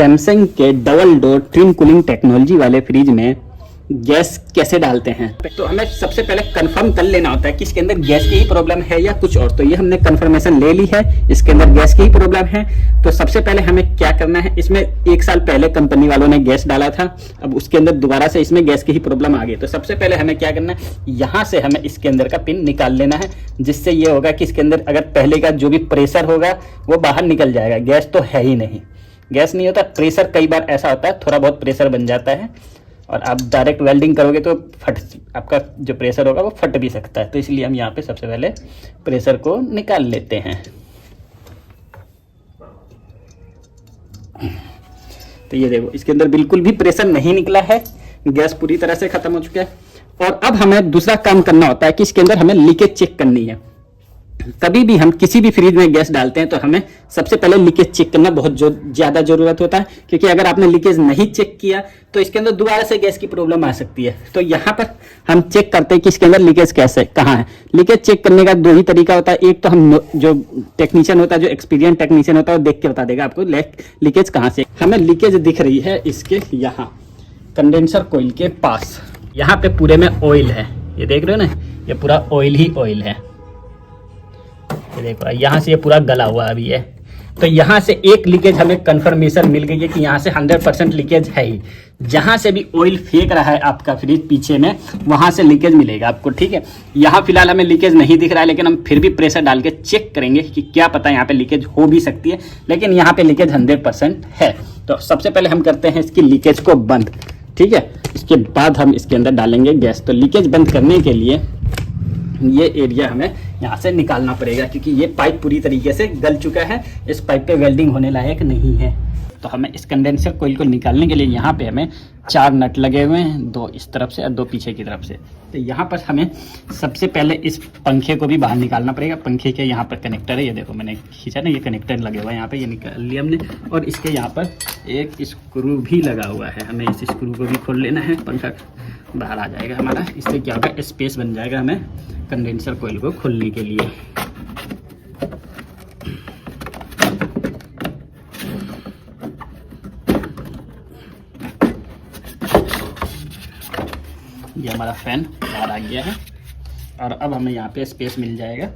Samsung के double door twin cooling technology वाले fridge में गैस कैसे डालते हैं। तो हमें सबसे पहले कंफर्म कर लेना होता है कि इसके अंदर गैस की ही प्रॉब्लम है या कुछ और। तो ये हमने कंफर्मेशन ले ली है, इसके अंदर गैस की ही प्रॉब्लम है। तो सबसे पहले हमें क्या करना है, इसमें 1 साल पहले कंपनी वालों ने गैस डाला था, अब उसके अंदर दोबारा से इसमें गैस की ही प्रॉब्लम आ गई। तो सबसे पहले हमें क्या करना है, यहाँ से हमें इसके अंदर का पिन निकाल लेना है, जिससे ये होगा कि इसके अंदर अगर पहले का जो भी प्रेशर होगा वो बाहर निकल जाएगा। गैस तो है ही नहीं, गैस नहीं होता, प्रेशर कई बार ऐसा होता है थोड़ा बहुत प्रेशर बन जाता है और आप डायरेक्ट वेल्डिंग करोगे तो आपका जो प्रेशर होगा वो फट भी सकता है। तो इसलिए हम यहाँ पे सबसे पहले प्रेशर को निकाल लेते हैं। तो ये देखो, इसके अंदर बिल्कुल भी प्रेशर नहीं निकला है, गैस पूरी तरह से खत्म हो चुका है। और अब हमें दूसरा काम करना होता है कि इसके अंदर हमें लीकेज चेक करनी है। कभी भी हम किसी भी फ्रिज में गैस डालते हैं तो हमें सबसे पहले लीकेज चेक करना बहुत ज़्यादा ज़रूरत होता है, क्योंकि अगर आपने लीकेज नहीं चेक किया तो इसके अंदर दोबारा से गैस की प्रॉब्लम आ सकती है। तो यहाँ पर हम चेक करते हैं कि इसके अंदर लीकेज कैसे कहाँ है। लीकेज चेक करने का 2 ही तरीका होता है। एक तो हम जो टेक्नीशियन होता है, जो एक्सपीरियंस टेक्नीशियन होता है, वो देख के बता देगा आपको लीकेज कहाँ से। हमें लीकेज दिख रही है इसके यहाँ कंडेंसर कोयल के पास, यहाँ पे पूरे में ऑयल है, ये देख रहे हो ना, ये पूरा ऑयल ही ऑयल है। ये देखो यहाँ से ये पूरा गला हुआ अभी है। तो यहाँ से एक लीकेज हमें कंफर्मेशन मिल गई है कि यहाँ से 100% लीकेज है ही। जहाँ से भी ऑयल फेंक रहा है आपका फ्रिज पीछे में, वहाँ से लीकेज मिलेगा आपको, ठीक है। यहाँ फिलहाल हमें लीकेज नहीं दिख रहा है, लेकिन हम फिर भी प्रेशर डाल के चेक करेंगे कि क्या पता यहाँ पे लीकेज हो भी सकती है, लेकिन यहाँ पे लीकेज 100% है। तो सबसे पहले हम करते हैं इसकी लीकेज को बंद, ठीक है। इसके बाद हम इसके अंदर डालेंगे गैस। तो लीकेज बंद करने के लिए ये एरिया हमें यहाँ से निकालना पड़ेगा, क्योंकि ये पाइप पूरी तरीके से गल चुका है, इस पाइप पे वेल्डिंग होने लायक नहीं है। तो हमें इस कंडेंसर कोयल को निकालने के लिए यहाँ पे हमें 4 नट लगे हुए हैं, 2 इस तरफ से और 2 पीछे की तरफ से। तो यहाँ पर हमें सबसे पहले इस पंखे को भी बाहर निकालना पड़ेगा। पंखे के यहाँ पर कनेक्टर है, ये देखो मैंने खींचा ना, ये कनेक्टर लगे हुआ है यहाँ पे, ये निकाल लिया हमने। और इसके यहाँ पर एक स्क्रू भी लगा हुआ है, हमें इस स्क्रू को भी खोल लेना है, पंखा बाहर आ जाएगा हमारा। इससे क्या होगा, स्पेस बन जाएगा हमें कंडेंसर कोयल को खोलने के लिए। ये हमारा फैन बाहर आ गया है और अब हमें यहाँ पे स्पेस मिल जाएगा।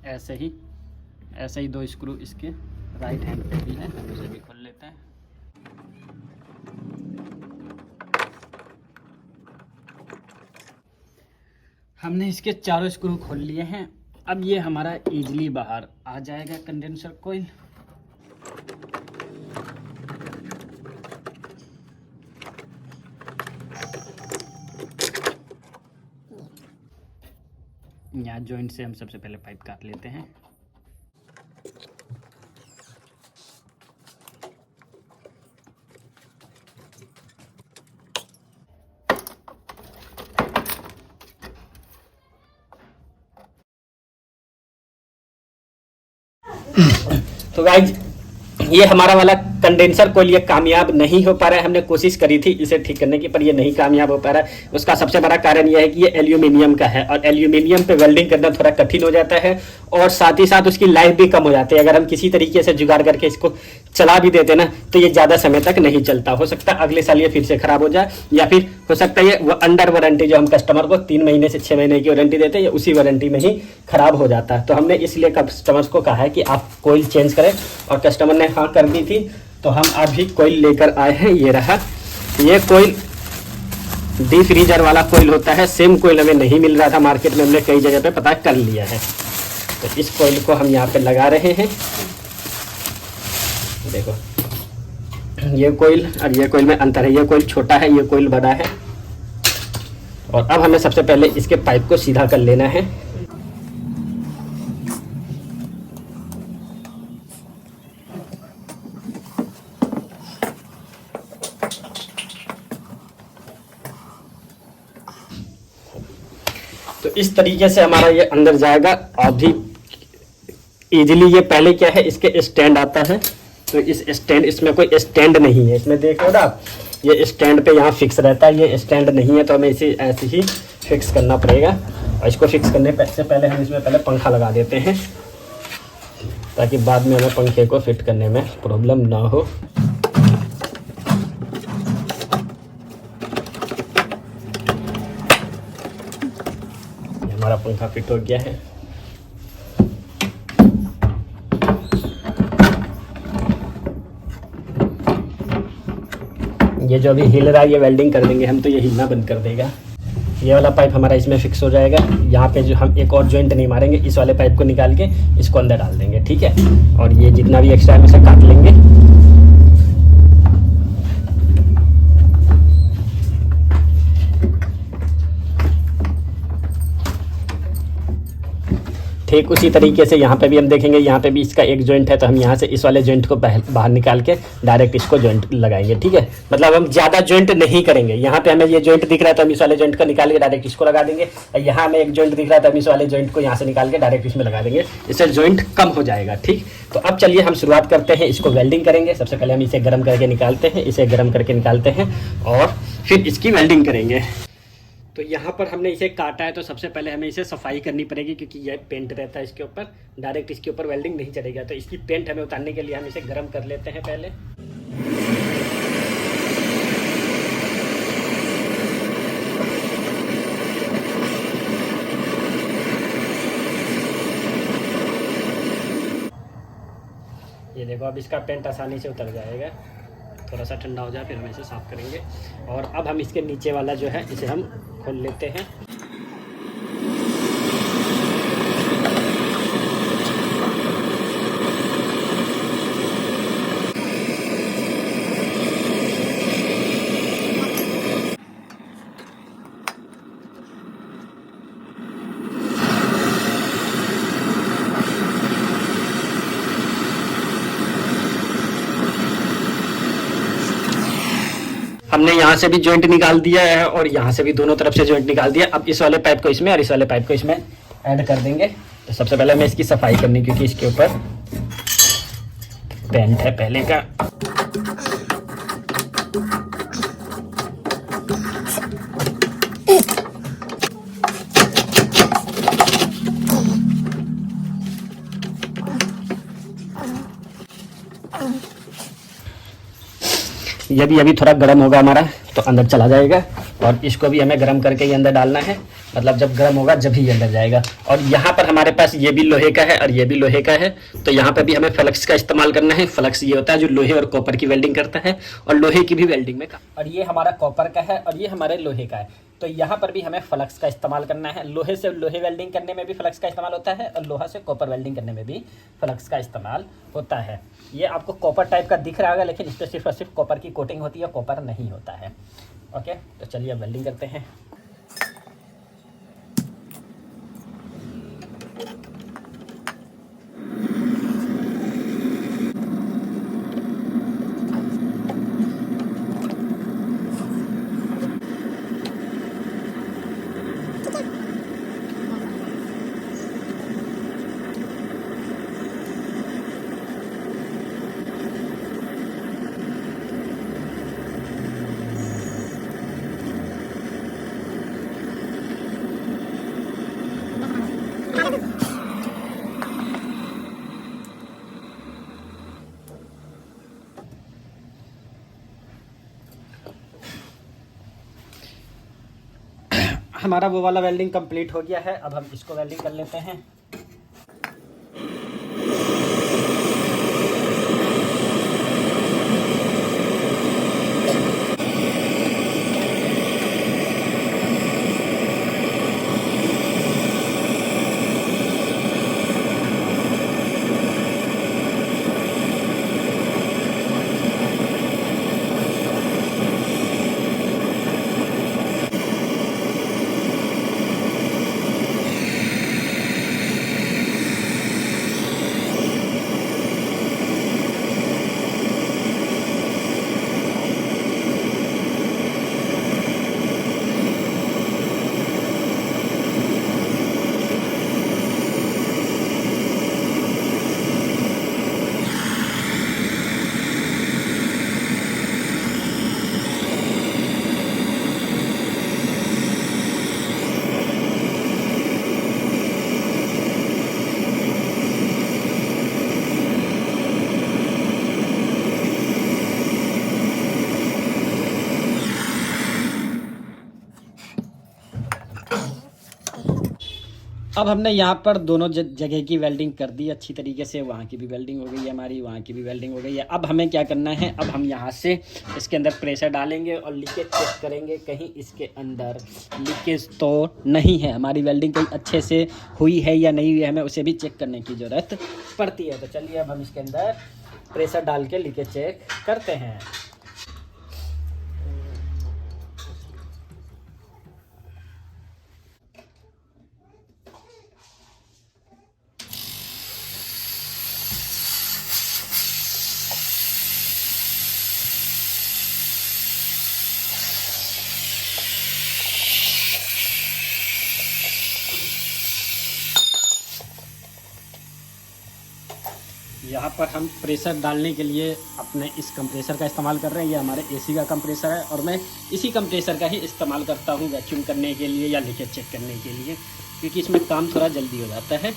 ऐसे ही 2 स्क्रू इसके राइट हैंड पे भी है, हम उसे भी खोल लेते हैं। हमने इसके चारों स्क्रू खोल लिए हैं। अब ये हमारा इजीली बाहर आ जाएगा कंडेंसर कोयल। यहाँ जॉइंट से हम सबसे पहले पाइप काट लेते हैं। तो गाइज ये हमारा वाला कंडेंसर कोयल ये कामयाब नहीं हो पा रहा है। हमने कोशिश करी थी इसे ठीक करने की, पर ये नहीं कामयाब हो पा रहा है। उसका सबसे बड़ा कारण यह है कि ये एल्यूमिनियम का है और एल्यूमिनियम पे वेल्डिंग करना थोड़ा कठिन हो जाता है और साथ ही साथ उसकी लाइफ भी कम हो जाती है। अगर हम किसी तरीके से जुगाड़ करके इसको चला भी देते ना तो ये ज़्यादा समय तक नहीं चलता। हो सकता है अगले साल ये फिर से खराब हो जाए, या फिर हो सकता है ये अंडर वारंटी जो हम कस्टमर को 3 महीने से 6 महीने की वारंटी देते हैं, ये उसी वारंटी में ही खराब हो जाता है। तो हमने इसलिए कस्टमर्स को कहा है कि आप कोयल चेंज करें, और कस्टमर ने हाँ कर दी थी। तो हम अभी कोयल लेकर आए हैं, ये रहा। ये कोयल डी फ्रीजर वाला कोयल होता है। सेम कोयल हमें नहीं मिल रहा था मार्केट में, हमने कई जगह पे पता कर लिया है। तो इस कोयल को हम यहाँ पे लगा रहे हैं। देखो ये कोयल और ये कोयल में अंतर है, ये कोयल छोटा है, ये कोयल बड़ा है। और अब हमें सबसे पहले इसके पाइप को सीधा कर लेना है। तो इस तरीके से हमारा ये अंदर जाएगा अभी इजीली। ये पहले क्या है, इसके स्टैंड आता है, तो इस स्टैंड, इसमें कोई स्टैंड नहीं है, इसमें देख लो ना आप, ये स्टैंड पे यहाँ फिक्स रहता है। ये स्टैंड नहीं है तो हमें इसे ऐसे ही फिक्स करना पड़ेगा। और इसको फिक्स करने से पहले हम इसमें पहले पंखा लगा देते हैं। ताकि बाद में हमें पंखे को फिट करने में प्रॉब्लम ना हो। हमारा पंखा फिट हो गया है। ये जो अभी हिल रहा है ये वेल्डिंग कर देंगे हम, तो ये हिलना बंद कर देगा। ये वाला पाइप हमारा इसमें फिक्स हो जाएगा। यहाँ पे जो हम एक और जॉइंट नहीं मारेंगे, इस वाले पाइप को निकाल के इसको अंदर डाल देंगे, ठीक है। और ये जितना भी एक्स्ट्रा है इसे काट लेंगे। ठीक उसी तरीके से यहाँ पे भी हम देखेंगे, यहाँ पे भी इसका एक जॉइंट है, तो हम यहाँ से इस वाले जॉइंट को बाहर निकाल के डायरेक्ट इसको जॉइंट लगाएंगे, ठीक है। मतलब हम ज़्यादा जॉइंट नहीं करेंगे। यहाँ पे हमें ये जॉइंट दिख रहा है तो हम इस वाले जॉइंट को निकाल के डायरेक्ट इसको लगा देंगे। यहाँ हमें एक जॉइंट दिख रहा है तो हम इस वाले जॉइंट को यहाँ से निकाल के डायरेक्ट इसमें लगा देंगे। इससे जॉइंट कम हो जाएगा, ठीक। तो अब चलिए हम शुरुआत करते हैं, इसको वेल्डिंग करेंगे। सबसे पहले हम इसे गर्म करके निकालते हैं, इसे गर्म करके निकालते हैं और फिर इसकी वेल्डिंग करेंगे। तो यहाँ पर हमने इसे काटा है, तो सबसे पहले हमें इसे सफाई करनी पड़ेगी, क्योंकि यह पेंट रहता है इसके ऊपर, डायरेक्ट इसके ऊपर वेल्डिंग नहीं चढ़ेगा। तो इसकी पेंट हमें उतारने के लिए हम इसे गर्म कर लेते हैं पहले। ये देखो अब इसका पेंट आसानी से उतर जाएगा। थोड़ा सा ठंडा हो जाए फिर हम इसे साफ़ करेंगे। और अब हम इसके नीचे वाला जो है इसे हम खोल लेते हैं। हमने यहाँ से भी जॉइंट निकाल दिया है और यहाँ से भी दोनों तरफ से जॉइंट निकाल दिया। अब इस वाले पाइप को इसमें और इस वाले पाइप को इसमें ऐड कर देंगे। तो सबसे पहले हमें इसकी सफाई करनी, क्योंकि इसके ऊपर पेंट है पहले का। ये भी अभी थोड़ा गर्म होगा हमारा, तो अंदर चला जाएगा। और इसको भी हमें गर्म करके ही अंदर डालना है, मतलब जब गर्म होगा जब ही अंदर जाएगा। और यहाँ पर हमारे पास ये भी लोहे का है और ये भी लोहे का है, तो यहाँ पर भी हमें फ्लक्स का इस्तेमाल करना है। फ्लक्स ये होता है जो लोहे और कॉपर की वेल्डिंग करता है, और लोहे की भी वेल्डिंग में। और ये हमारा कॉपर का है और ये हमारे लोहे का है, तो यहाँ पर भी हमें फ्लक्स का इस्तेमाल करना है। लोहे से लोहे वेल्डिंग करने में भी फ्लक्स का इस्तेमाल होता है और लोहा से कॉपर वेल्डिंग करने में भी फ्लक्स का इस्तेमाल होता है। ये आपको कॉपर टाइप का दिख रहा होगा, लेकिन इस पर सिर्फ और सिर्फ कॉपर की कोटिंग होती है, कॉपर नहीं होता है। ओके, तो चलिए अब वेल्डिंग करते हैं। हमारा वो वाला वेल्डिंग कंप्लीट हो गया है। अब हम इसको वेल्डिंग कर लेते हैं। अब हमने यहाँ पर दोनों जगह की वेल्डिंग कर दी अच्छी तरीके से। वहाँ की भी वेल्डिंग हो गई है हमारी, वहाँ की भी वेल्डिंग हो गई है। अब हमें क्या करना है, अब हम यहाँ से इसके अंदर प्रेशर डालेंगे और लीकेज चेक करेंगे कहीं इसके अंदर लीकेज तो नहीं है, हमारी वेल्डिंग कहीं अच्छे से हुई है या नहीं हुई है, हमें उसे भी चेक करने की ज़रूरत पड़ती है। तो चलिए अब हम इसके अंदर प्रेशर डाल के लीकेज चेक करते हैं। यहाँ पर हम प्रेशर डालने के लिए अपने इस कंप्रेसर का इस्तेमाल कर रहे हैं। ये हमारे एसी का कंप्रेसर है और मैं इसी कंप्रेसर का ही इस्तेमाल करता हूँ वैक्यूम करने के लिए या लीकेज चेक करने के लिए, क्योंकि इसमें काम थोड़ा जल्दी हो जाता है।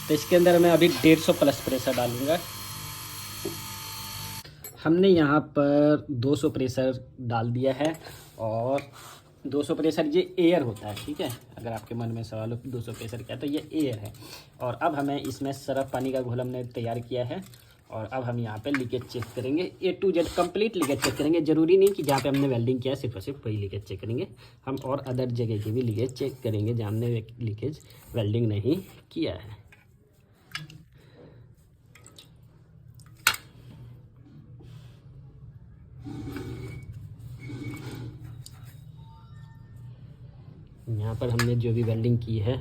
तो इसके अंदर मैं अभी 150 प्लस प्रेशर डालूँगा। हमने यहाँ पर 200 प्रेशर डाल दिया है और 200 प्रेशर ये एयर होता है, ठीक है। अगर आपके मन में सवाल हो कि 200 प्रेशर क्या है, तो ये एयर है। और अब हमें इसमें सरफ पानी का घोल हमने तैयार किया है और अब हम यहाँ पे लीकेज चेक करेंगे, A to Z complete leakage check करेंगे। ज़रूरी नहीं कि जहाँ पे हमने वेल्डिंग किया है सिर्फ और सिर्फ वही लीकेज चेक करेंगे, हम और अदर जगह की भी लीकेज चेक करेंगे जहाँ हमने लीकेज वेल्डिंग नहीं किया है। यहाँ पर हमने जो भी वेल्डिंग की है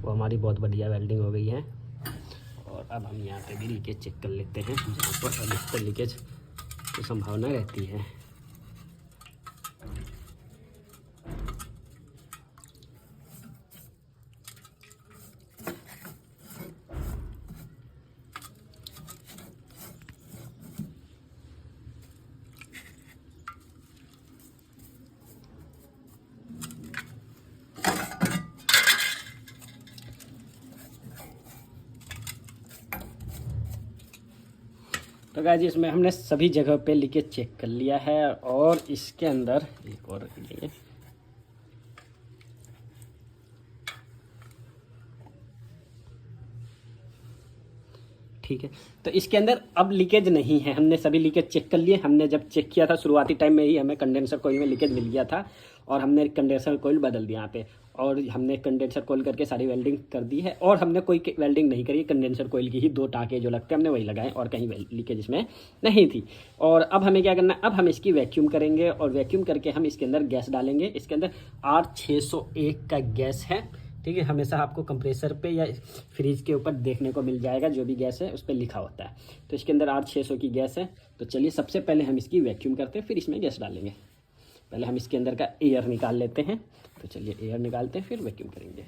वो हमारी बहुत बढ़िया वेल्डिंग हो गई है। और अब हम यहाँ पे भी लीकेज चेक कर लेते हैं जहाँ पर अधिकतर लीकेज की संभावना रहती है। तो गाइस इसमें हमने सभी जगह पे लीकेज चेक कर लिया है और इसके अंदर एक और लिए ठीक है। तो इसके अंदर अब लीकेज नहीं है, हमने सभी लीकेज चेक कर लिए। हमने जब चेक किया था शुरुआती टाइम में ही हमें कंडेंसर कोयल में लीकेज मिल गया था और हमने कंडेंसर कोयल बदल दिया यहाँ पे और हमने कंडेंसर कोयल करके सारी वेल्डिंग कर दी है। और हमने कोई वेल्डिंग नहीं करी, कंडेंसर कोयल की ही 2 टाँके जो लगते हैं हमने वही लगाए और कहीं लीकेज इसमें नहीं थी। और अब हमें क्या करना है, अब हम इसकी वैक्यूम करेंगे और वैक्यूम करके हम इसके अंदर गैस डालेंगे। इसके अंदर R601 का गैस है, ठीक है। हमेशा आपको कंप्रेसर पे या फ्रिज के ऊपर देखने को मिल जाएगा, जो भी गैस है उस पर लिखा होता है। तो इसके अंदर R600 की गैस है। तो चलिए सबसे पहले हम इसकी वैक्यूम करते हैं, फिर इसमें गैस डालेंगे। पहले हम इसके अंदर का एयर निकाल लेते हैं। तो चलिए एयर निकालते हैं फिर वैक्यूम करेंगे।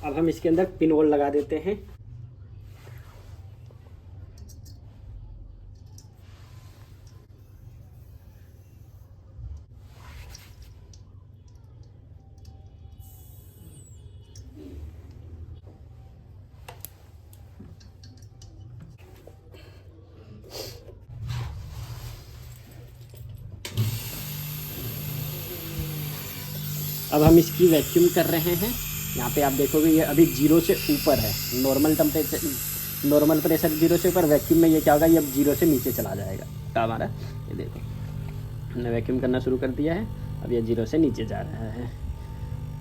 अब हम इसके अंदर पिन होल लगा देते हैं। अब हम इसकी वैक्यूम कर रहे हैं। यहाँ पे आप देखोगे ये अभी 0 से ऊपर है, नॉर्मल टेम्परेचर, नॉर्मल प्रेशर 0 से ऊपर। वैक्यूम में ये क्या होगा, ये अब 0 से नीचे चला जाएगा। तो हमारा ये देखो हमने वैक्यूम करना शुरू कर दिया है, अब ये 0 से नीचे जा रहा है।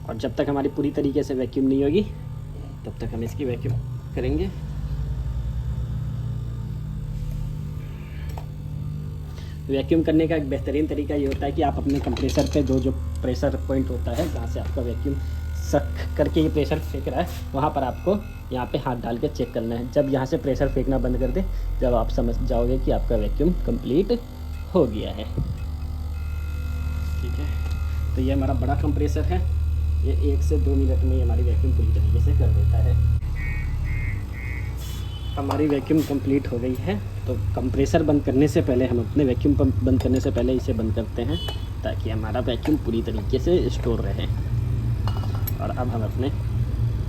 और जब तक हमारी पूरी तरीके से वैक्यूम नहीं होगी तब तक हम इसकी वैक्यूम करेंगे। वैक्यूम करने का एक बेहतरीन तरीका ये होता है कि आप अपने कंप्रेसर पे जो प्रेशर पॉइंट होता है जहाँ से आपका वैक्यूम सक करके ये प्रेशर फेंक रहा है, वहाँ पर आपको यहाँ पे हाथ डाल के चेक करना है। जब यहाँ से प्रेशर फेंकना बंद कर दे, जब आप समझ जाओगे कि आपका वैक्यूम कंप्लीट हो गया है, ठीक है। तो ये हमारा बड़ा कंप्रेसर है, ये 1 से 2 मिनट में हमारी वैक्यूम पूरी तरीके से कर देता है। हमारी वैक्यूम कंप्लीट हो गई है। तो कंप्रेसर बंद करने से पहले हम अपने वैक्यूम पंप बंद करने से पहले इसे बंद करते हैं ताकि हमारा वैक्यूम पूरी तरीके से स्टोर रहे। और अब हम अपने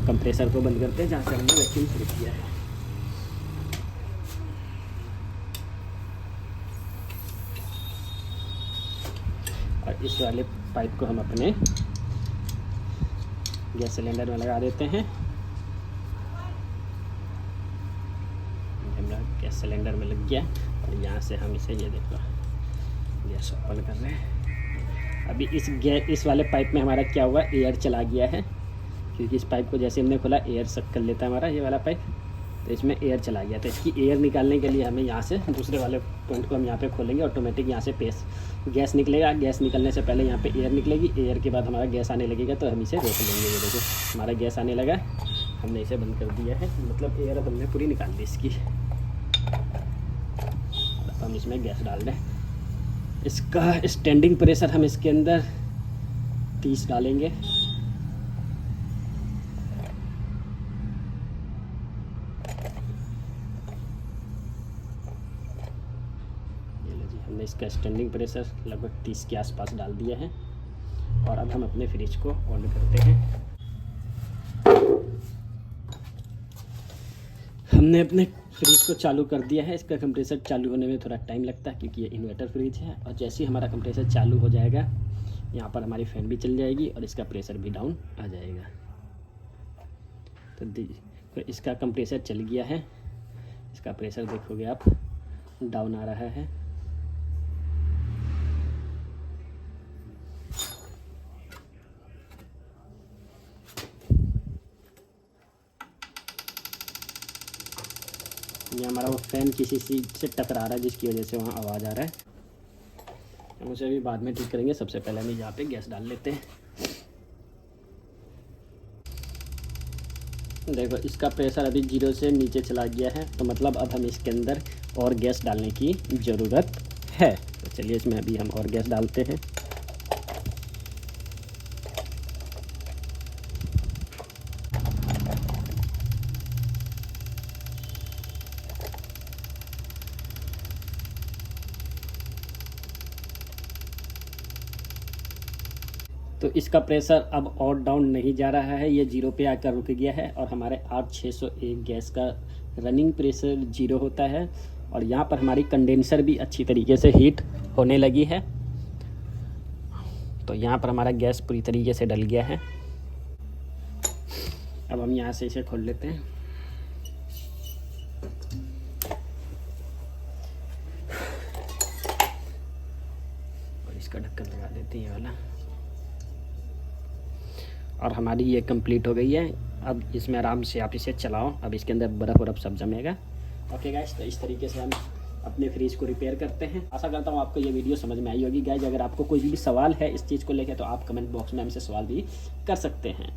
कंप्रेसर को बंद करते हैं जहाँ से हमने वैक्यूम शुरू किया है। और इस वाले पाइप को हम अपने गैस सिलेंडर में लगा देते हैं। हमारा गैस सिलेंडर में लग गया और यहाँ से हम इसे ये देखो गैस ओपन कर रहे हैं। अभी इस वाले पाइप में हमारा क्या हुआ, एयर चला गया है, क्योंकि इस पाइप को जैसे हमने खोला एयर सक कर लेता है हमारा ये वाला पाइप, तो इसमें एयर चला गया। तो इसकी एयर निकालने के लिए हमें यहाँ से दूसरे वाले पॉइंट को हम यहाँ पे खोलेंगे, ऑटोमेटिक यहाँ से गैस निकलेगा। गैस निकलने से पहले यहाँ पे एयर निकलेगी, एयर के बाद हमारा गैस आने लगेगा, तो हम इसे रोक लेंगे। ये देखो हमारा गैस आने लगा, हमने इसे बंद कर दिया है, मतलब एयर अब हमने पूरी निकाल दी इसकी। अब हम इसमें गैस डाल दें। इसका स्टैंडिंग प्रेशर हम इसके अंदर 30 डालेंगे। हमने इसका स्टैंडिंग प्रेशर लगभग 30 के आसपास डाल दिया है। और अब हम अपने फ्रिज को ऑन करते हैं। हमने अपने फ्रिज को चालू कर दिया है। इसका कंप्रेसर चालू होने में थोड़ा टाइम लगता है, क्योंकि ये इन्वर्टर फ्रिज है। और जैसे ही हमारा कंप्रेसर चालू हो जाएगा, यहाँ पर हमारी फैन भी चल जाएगी और इसका प्रेशर भी डाउन आ जाएगा। तो इसका कंप्रेसर चल गया है, इसका प्रेशर देखोगे आप डाउन आ रहा है। ये हमारा वो फैन किसी चीज़ से टकरा रहा है, जिसकी वजह से वहाँ आवाज़ आ रहा है। हम उसे अभी बाद में ठीक करेंगे। सबसे पहले हम यहाँ पे गैस डाल लेते हैं। देखो इसका प्रेशर अभी 0 से नीचे चला गया है, तो मतलब अब हम इसके अंदर और गैस डालने की ज़रूरत है। तो चलिए इसमें अभी हम और गैस डालते हैं। तो इसका प्रेशर अब और डाउन नहीं जा रहा है, ये 0 पे आकर रुक गया है। और हमारे 8601 गैस का रनिंग प्रेशर 0 होता है। और यहाँ पर हमारी कंडेंसर भी अच्छी तरीके से हीट होने लगी है। तो यहाँ पर हमारा गैस पूरी तरीके से डल गया है। अब हम यहाँ से इसे खोल लेते हैं। और इसका ढक्कन लगा देते हैं ये वाला। और हमारी ये कंप्लीट हो गई है। अब इसमें आराम से आप इसे चलाओ। अब इसके अंदर बर्फ़ सब जमेगा। ओके गाइस, तो इस तरीके से हम अपने फ्रिज को रिपेयर करते हैं। आशा करता हूँ आपको ये वीडियो समझ में आई होगी गाइस। अगर आपको कोई भी सवाल है इस चीज़ को लेकर, तो आप कमेंट बॉक्स में हमसे सवाल भी कर सकते हैं।